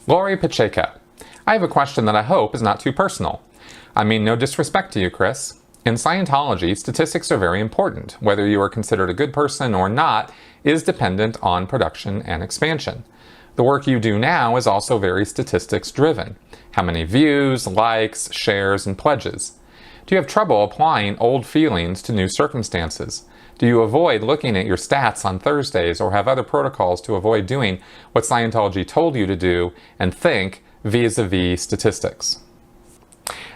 Lori Pacheco. I have a question that I hope is not too personal. I mean no disrespect to you, Chris. In Scientology, statistics are very important. Whether you are considered a good person or not is dependent on production and expansion. The work you do now is also very statistics driven. How many views, likes, shares, and pledges? Do you have trouble applying old feelings to new circumstances? Do you avoid looking at your stats on Thursdays or have other protocols to avoid doing what Scientology told you to do and think vis-a-vis statistics?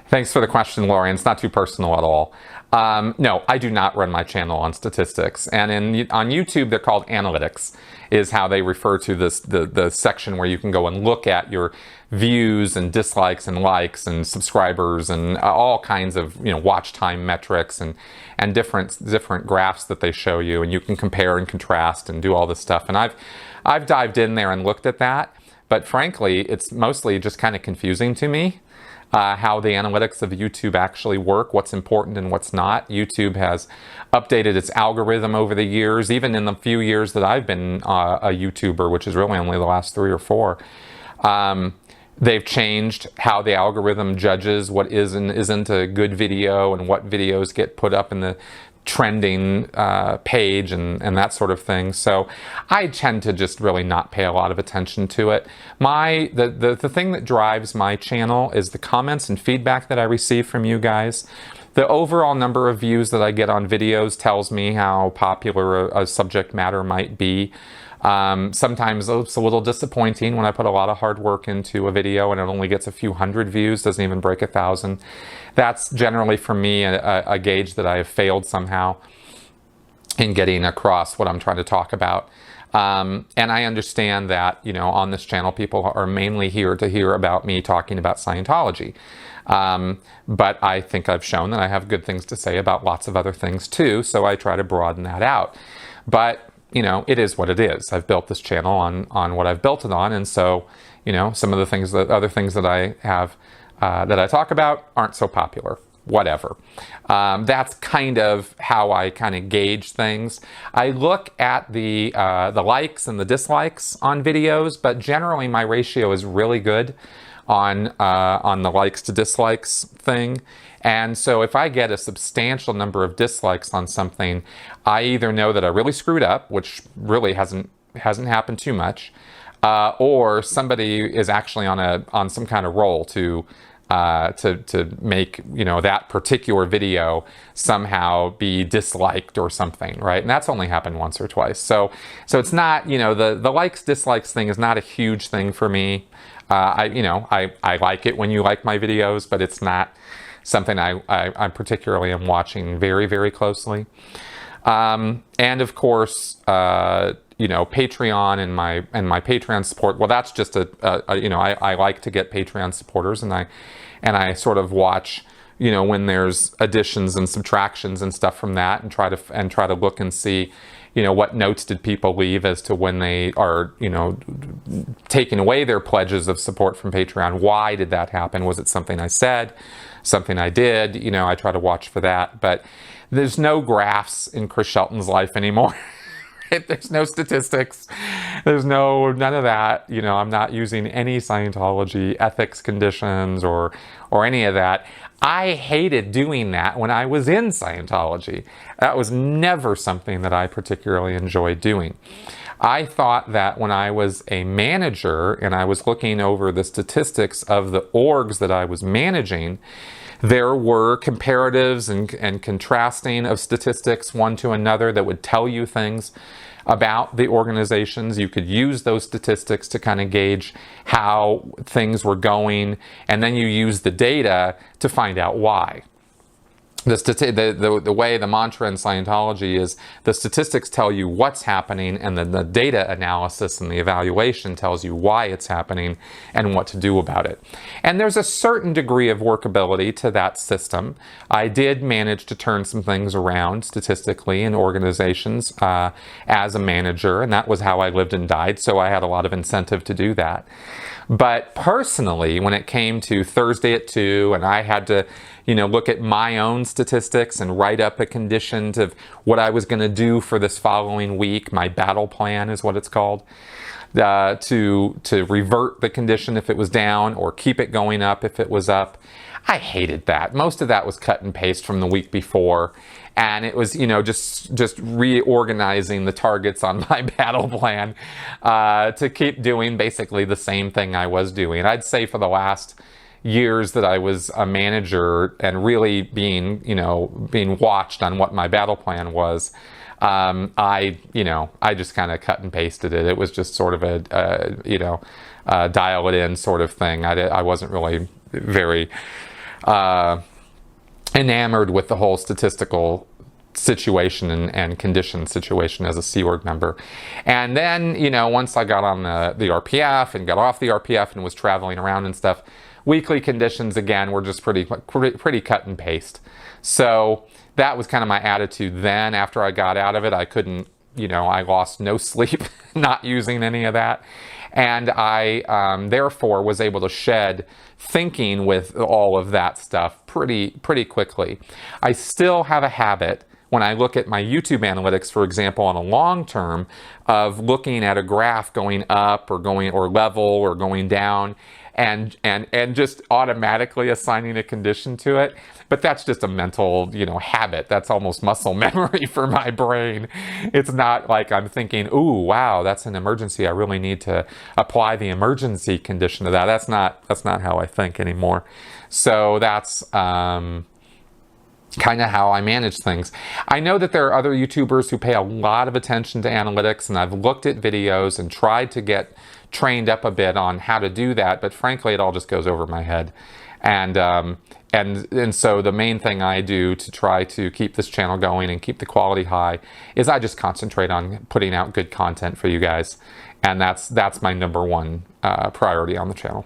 Thanks for the question, Lori. It's not too personal at all. No, I do not run my channel on statistics. And on YouTube, they're called analytics, is how they refer to this the section where you can go and look at your views and dislikes and likes and subscribers and all kinds of watch time metrics and different graphs that they show you, and you can compare and contrast and do all this stuff. And I've dived in there and looked at that, but frankly, it's mostly just kind of confusing to me. How the analytics of YouTube actually work, what's important and what's not. YouTube has updated its algorithm over the years, even in the few years that I've been a YouTuber, which is really only the last 3 or 4. They've changed how the algorithm judges what is and isn't a good video and what videos get put up in the trending page and that sort of thing. So I tend to just really not pay a lot of attention to it. The thing that drives my channel is the comments and feedback that I receive from you guys. The overall number of views that I get on videos tells me how popular a subject matter might be. Sometimes it's a little disappointing when I put a lot of hard work into a video and it only gets a few hundred views, doesn't even break 1,000. That's generally for me a gauge that I have failed somehow in getting across what I'm trying to talk about. And I understand that, on this channel, people are mainly here to hear about me talking about Scientology. But I think I've shown that I have good things to say about lots of other things too, so I try to broaden that out. But it is what it is. I've built this channel on what I've built it on, and so, some of the other things that I have, that I talk about aren't so popular. Whatever. That's kind of how I kind of gauge things. I look at the likes and the dislikes on videos, but generally my ratio is really good on the likes to dislikes thing. And so if I get a substantial number of dislikes on something, I either know that I really screwed up, which really hasn't happened too much, or somebody is actually on some kind of roll to make that particular video somehow be disliked or something, right? And that's only happened once or twice. So it's not, the likes dislikes thing is not a huge thing for me. I like it when you like my videos, but it's not something I particularly am watching very, very closely. And of course, Patreon and my Patreon support. Well, that's just I like to get Patreon supporters, and I sort of watch, when there's additions and subtractions and stuff from that, and try to look and see, what notes did people leave as to when they are, taking away their pledges of support from Patreon. Why did that happen? Was it something I said? Something I did? I try to watch for that. But there's no graphs in Chris Shelton's life anymore. There's no statistics. There's none of that. I'm not using any Scientology ethics conditions or any of that. I hated doing that when I was in Scientology. That was never something that I particularly enjoyed doing. I thought that when I was a manager and I was looking over the statistics of the orgs that I was managing, there were comparatives and contrasting of statistics one to another that would tell you things about the organizations. You could use those statistics to kind of gauge how things were going, and then you use the data to find out why. The way the mantra in Scientology is the statistics tell you what's happening, and then the data analysis and the evaluation tells you why it's happening and what to do about it. And there's a certain degree of workability to that system. I did manage to turn some things around statistically in organizations as a manager, and that was how I lived and died, so I had a lot of incentive to do that. But personally, when it came to Thursday at 2 and I had to, look at my own statistics and write up a condition of what I was going to do for this following week. My battle plan is what it's called. To revert the condition if it was down, or keep it going up if it was up. I hated that. Most of that was cut and paste from the week before, and it was just reorganizing the targets on my battle plan to keep doing basically the same thing I was doing. I'd say for the last years that I was a manager and really being watched on what my battle plan was, I just kind of cut and pasted it. It was just sort of a dial it in sort of thing. I wasn't really very enamored with the whole statistical situation and condition situation as a Sea Org member. And then, once I got on the RPF and got off the RPF and was traveling around and stuff, weekly conditions again were just pretty cut and paste. So that was kind of my attitude then. After I got out of it, I couldn't, I lost no sleep not using any of that. And I therefore was able to shed thinking with all of that stuff pretty quickly. I still have a habit when I look at my YouTube analytics, for example, on a long term, of looking at a graph going up or level or going down, and just automatically assigning a condition to it. But that's just a mental, habit. That's almost muscle memory for my brain. It's not like I'm thinking, ooh, wow, that's an emergency. I really need to apply the emergency condition to that. That's not how I think anymore. So that's kind of how I manage things. I know that there are other YouTubers who pay a lot of attention to analytics, and I've looked at videos and tried to get trained up a bit on how to do that, but frankly, it all just goes over my head. And so the main thing I do to try to keep this channel going and keep the quality high is I just concentrate on putting out good content for you guys. And that's my number one priority on the channel.